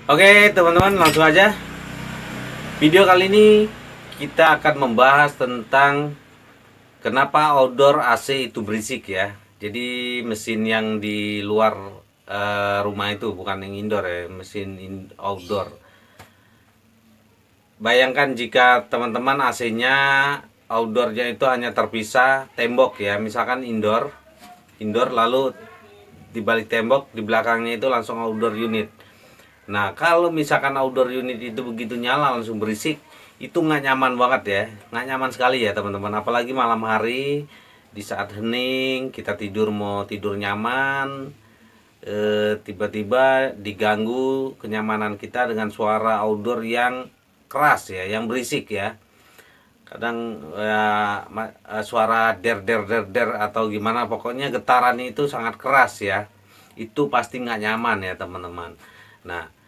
Oke teman-teman, langsung aja. Video kali ini kita akan membahas tentang kenapa outdoor AC itu berisik ya. Jadi mesin yang di luar rumah itu, bukan yang indoor ya, mesin outdoor. Bayangkan jika teman-teman AC-nya outdoornya itu hanya terpisah tembok ya, misalkan indoor lalu di balik tembok di belakangnya itu langsung outdoor unit. Nah, kalau misalkan outdoor unit itu begitu nyala langsung berisik, itu nggak nyaman banget ya, nggak nyaman sekali ya teman-teman. Apalagi malam hari di saat hening, kita tidur mau tidur nyaman, tiba-tiba diganggu kenyamanan kita dengan suara outdoor yang keras ya, yang berisik ya. Kadang suara der der der der atau gimana, pokoknya getaran itu sangat keras ya. Itu pasti nggak nyaman ya teman-teman. Nah,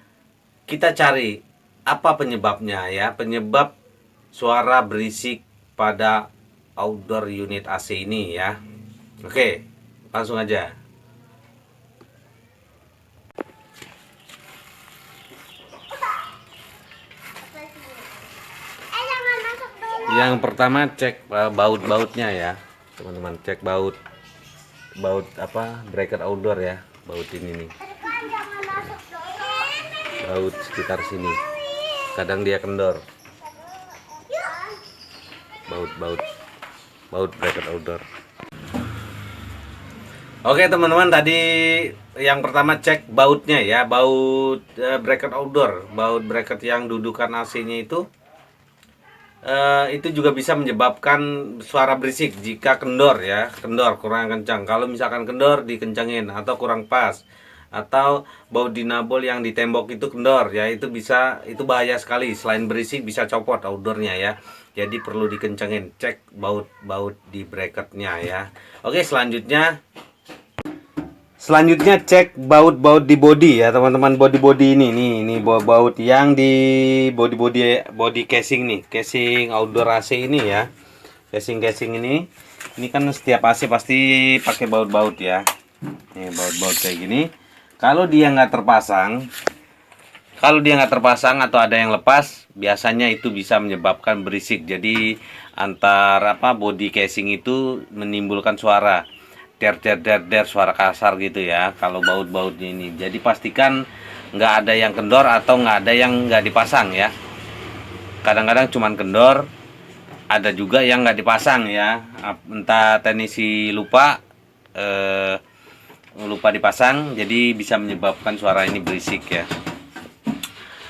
kita cari apa penyebabnya ya, penyebab suara berisik pada outdoor unit AC ini ya. Oke, langsung aja. Yang pertama cek baut-bautnya ya teman-teman, cek baut apa bracket outdoor ya, baut ini nih, baut sekitar sini kadang dia kendor, baut bracket outdoor. Oke teman-teman, tadi yang pertama cek bautnya ya, baut bracket outdoor, baut bracket yang dudukan AC-nya itu juga bisa menyebabkan suara berisik jika kendor ya, kendor kurang kencang. Kalau misalkan kendor dikencangin atau kurang pas, atau baut dinabol yang di tembok itu kendor ya, itu bahaya sekali. Selain berisik bisa copot outdoornya ya, jadi perlu dikencangin. Cek baut di bracketnya ya. Oke, selanjutnya cek baut di ya teman-teman, body ini baut yang di body casing nih, casing outdoor AC ini ya, casing ini kan setiap AC pasti pakai baut ya. Nih baut kayak gini, kalau dia nggak terpasang atau ada yang lepas, biasanya itu bisa menyebabkan berisik. Jadi antara body casing itu menimbulkan suara der der der der, suara kasar gitu ya kalau bautnya ini. Jadi pastikan nggak ada yang kendor atau nggak ada yang nggak dipasang ya. Kadang-kadang cuman kendor, ada juga yang nggak dipasang ya, entah teknisi lupa dipasang, jadi bisa menyebabkan suara ini berisik ya.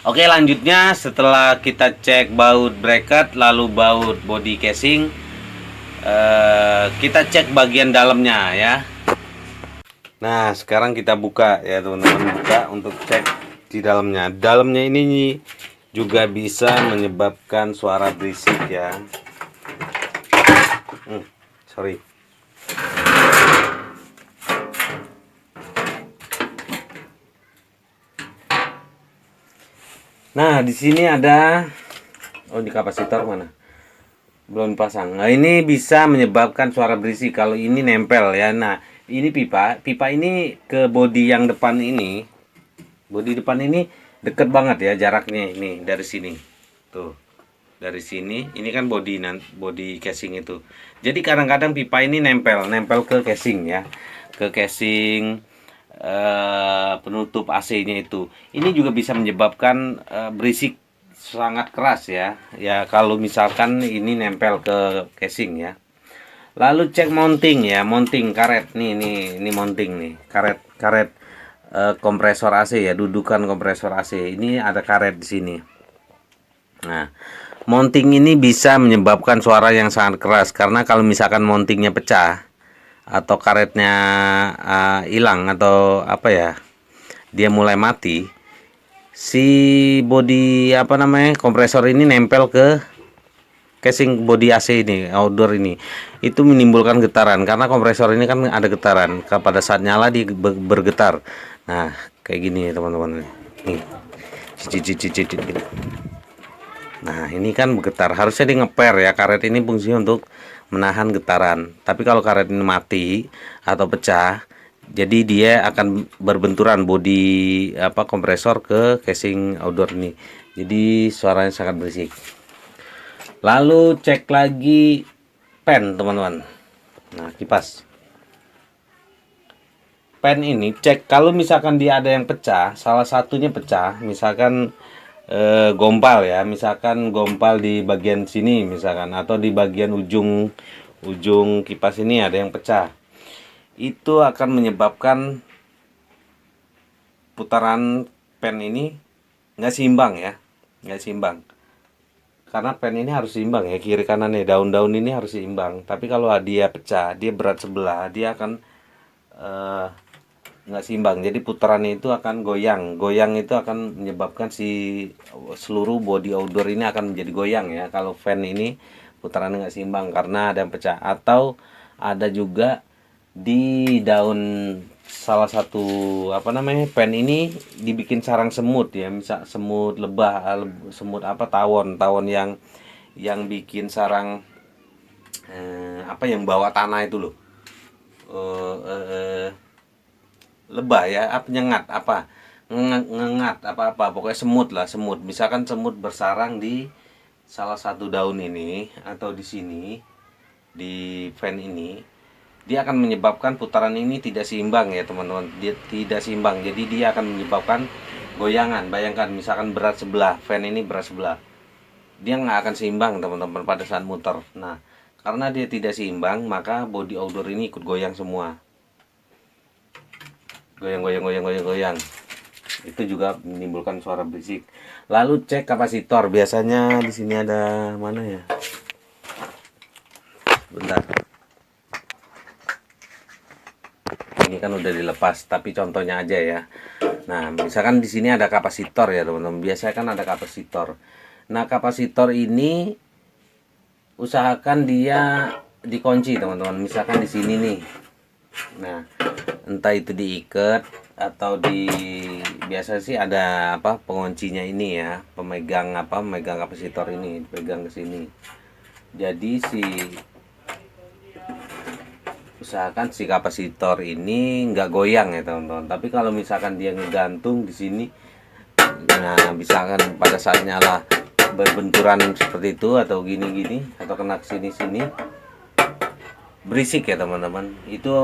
Oke, lanjutnya setelah kita cek baut bracket lalu baut body casing, kita cek bagian dalamnya ya. Nah, sekarang kita buka ya teman-teman, buka untuk cek di dalamnya. Dalamnya ini juga bisa menyebabkan suara berisik ya. Sorry. Nah, di sini ada di kapasitor mana? Belum pasang. Nah, ini bisa menyebabkan suara berisik kalau ini nempel ya. Nah, ini pipa ini ke bodi yang depan ini. Bodi depan ini deket banget ya jaraknya ini dari sini. Tuh. Dari sini, ini kan bodi casing itu. Jadi kadang-kadang pipa ini nempel ke casing ya. Ke casing penutup AC-nya itu. Ini juga bisa menyebabkan berisik sangat keras ya. Ya kalau misalkan ini nempel ke casing ya. Lalu cek mounting ya, mounting karet nih mounting nih, karet kompresor AC ya, dudukan kompresor AC. Ini ada karet di sini. Nah, mounting ini bisa menyebabkan suara yang sangat keras karena kalau misalkan mountingnya pecah atau karetnya hilang atau dia mulai mati, si body kompresor ini nempel ke casing body AC ini, outdoor ini, itu menimbulkan getaran karena kompresor ini kan ada getaran pada saat nyala dia bergetar. Nah, kayak gini teman-teman nih, cicit gitu. Nah, ini kan bergetar, harusnya di ngeper ya, karet ini fungsinya untuk menahan getaran. Tapi kalau karet ini mati atau pecah, Jadi dia akan berbenturan bodi kompresor ke casing outdoor ini. Jadi suaranya sangat berisik. Lalu cek lagi fan, teman-teman. Nah, kipas. Fan ini cek kalau misalkan dia ada yang pecah, salah satunya pecah, misalkan gompal ya, misalkan gompal di bagian sini misalkan, atau di bagian ujung kipas ini ada yang pecah. Itu akan menyebabkan putaran fan ini nggak seimbang ya, nggak seimbang. Karena fan ini harus seimbang ya, kiri kanannya, daun-daun ini harus seimbang. Tapi kalau dia pecah, dia berat sebelah, dia akan eh, nggak seimbang. Jadi putarannya itu akan goyang. Goyang itu akan menyebabkan si seluruh body outdoor ini akan menjadi goyang ya. Kalau fan ini putarannya nggak seimbang karena ada yang pecah. Atau ada juga di daun salah satu fan ini dibikin sarang semut ya, misal semut lebah, semut tawon yang bikin sarang yang bawa tanah itu loh. Eh, eh, eh, Lebah ya, nyengat ngengat pokoknya semut lah, semut. Misalkan semut bersarang di salah satu daun ini atau di sini, di fan ini, dia akan menyebabkan putaran ini tidak seimbang ya teman-teman. Dia tidak seimbang, jadi dia akan menyebabkan goyangan. Bayangkan misalkan berat sebelah, fan ini berat sebelah, dia nggak akan seimbang teman-teman pada saat muter. Nah, karena dia tidak seimbang, maka body outdoor ini ikut goyang semua, goyang goyang goyang goyang goyang. Itu juga menimbulkan suara berisik. Lalu cek kapasitor. Biasanya di sini ada mana ya? Bentar. Ini kan udah dilepas, tapi contohnya aja ya. Nah, misalkan di sini ada kapasitor ya, teman-teman. Biasanya kan ada kapasitor. Nah, kapasitor ini usahakan dia dikunci, teman-teman. Misalkan di sini nih. Nah, entah itu diikat atau biasa sih ada penguncinya ini ya, pemegang kapasitor ini, pegang ke sini. Jadi usahakan si kapasitor ini nggak goyang ya teman-teman. Tapi kalau misalkan dia ngegantung di sini, nah misalkan pada saat nyala berbenturan seperti itu atau gini-gini atau kena sini-sini, berisik ya teman-teman. Itu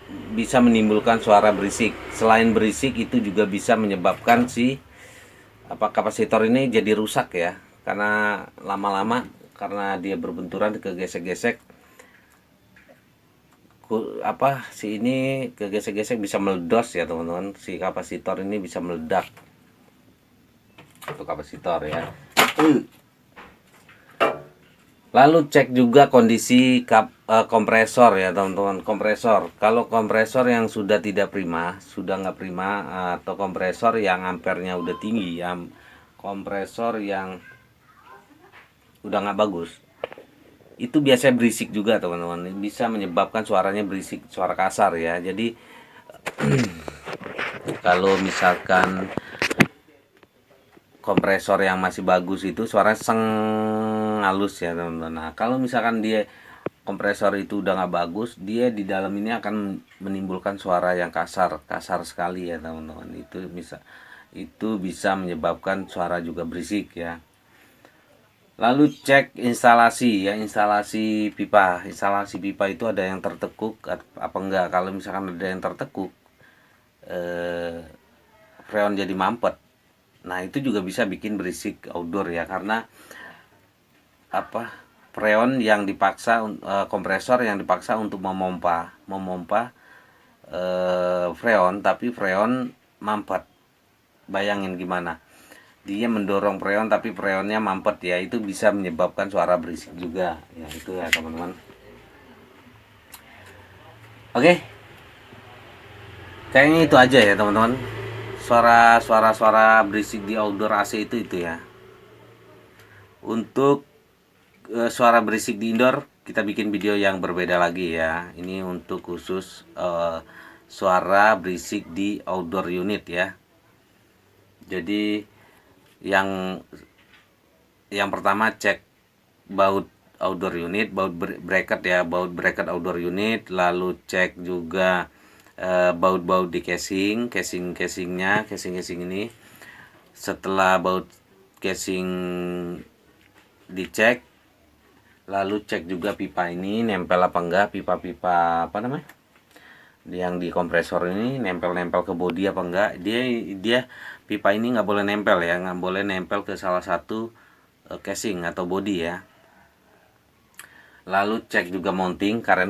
bisa menimbulkan suara berisik. Selain berisik, itu juga bisa menyebabkan si kapasitor ini jadi rusak ya, karena lama-lama karena dia berbenturan kegesek-gesek, si ini kegesek-gesek bisa meledos ya teman-teman. Si kapasitor ini bisa meledak. Itu kapasitor ya. Lalu cek juga kondisi kompresor ya teman-teman. Kompresor, kalau kompresor yang sudah tidak prima, sudah nggak prima, atau kompresor yang ampernya udah tinggi, yang kompresor yang udah nggak bagus, itu biasanya berisik juga teman-teman. Bisa menyebabkan suaranya berisik, suara kasar ya. Jadi kalau misalkan kompresor yang masih bagus itu suara seng halus ya teman-teman. Nah, kalau misalkan dia kompresor itu udah nggak bagus, dia di dalam ini akan menimbulkan suara yang kasar sekali ya teman-teman. Itu bisa menyebabkan suara juga berisik ya. Lalu cek instalasi ya, instalasi pipa. Instalasi pipa itu ada yang tertekuk apa enggak. Kalau misalkan ada yang tertekuk, freon jadi mampet. Nah, itu juga bisa bikin berisik outdoor ya, karena freon yang dipaksa, kompresor yang dipaksa untuk memompa freon, tapi freon mampet. Bayangin gimana, dia mendorong freon tapi freonnya mampet ya. Itu bisa menyebabkan suara berisik juga ya. Itu ya teman-teman. Oke, kayaknya itu aja ya teman-teman. Suara berisik di outdoor AC itu ya. Untuk suara berisik di indoor, kita bikin video yang berbeda lagi ya. Ini untuk khusus suara berisik di outdoor unit ya. Jadi yang pertama cek baut outdoor unit, baut bracket ya, baut bracket outdoor unit. Lalu cek juga baut-baut di casingnya, casing ini. Setelah baut casing dicek, lalu cek juga pipa ini nempel apa enggak, pipa-pipa apa namanya, yang di kompresor ini nempel-nempel ke bodi apa enggak. Dia pipa ini nggak boleh nempel ya, nggak boleh nempel ke salah satu casing atau bodi ya. Lalu cek juga karet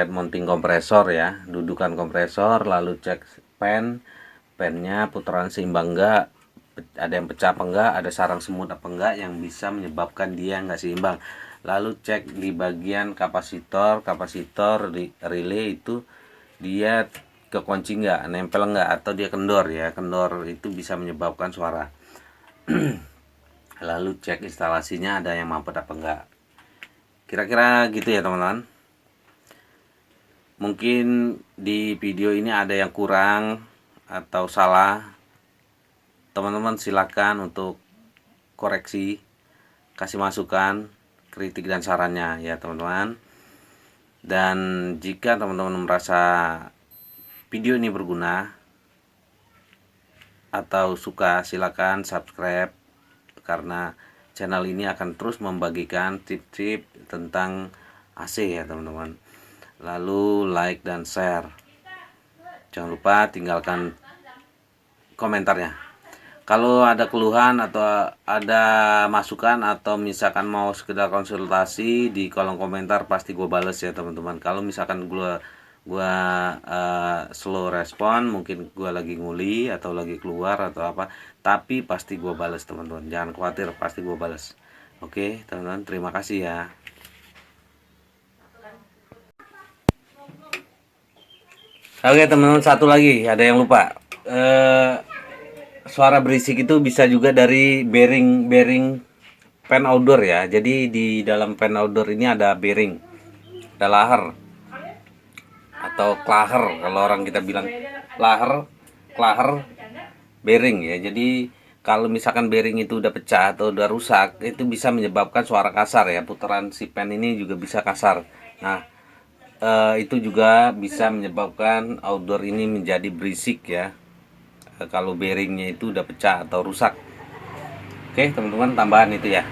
mounting kompresor ya, dudukan kompresor. Lalu cek pennya putaran seimbang enggak, ada yang pecah apa enggak, ada sarang semut apa enggak yang bisa menyebabkan dia enggak seimbang. Lalu cek di bagian kapasitor relay itu dia kekunci enggak, nempel enggak, atau dia kendor ya. Kendor itu bisa menyebabkan suara. Lalu cek instalasinya ada yang mampet apa enggak. Kira-kira gitu ya teman-teman. Mungkin di video ini ada yang kurang atau salah, teman-teman silakan untuk koreksi, kasih masukan, kritik dan sarannya ya teman-teman. Dan jika teman-teman merasa video ini berguna atau suka, silakan subscribe, karena channel ini akan terus membagikan tip-tip tentang AC ya teman-teman. Lalu like dan share, jangan lupa tinggalkan komentarnya. Kalau ada keluhan atau ada masukan atau misalkan mau sekedar konsultasi, di kolom komentar pasti gue bales ya teman-teman. Kalau misalkan gue slow respon, mungkin gue lagi nguli atau lagi keluar atau apa, tapi pasti gue bales teman-teman, jangan khawatir, pasti gue bales. Oke teman-teman, terima kasih ya. Oke teman-teman, satu lagi ada yang lupa. Suara berisik itu bisa juga dari bearing fan outdoor ya. Jadi di dalam fan outdoor ini ada bearing, ada laher atau klaher, kalau orang kita bilang klaher bearing ya. Jadi kalau misalkan bearing itu udah pecah atau udah rusak, itu bisa menyebabkan suara kasar ya. Putaran si fan ini juga bisa kasar. Nah, itu juga bisa menyebabkan outdoor ini menjadi berisik ya, kalau bearingnya itu udah pecah atau rusak. Oke teman-teman, tambahan itu ya.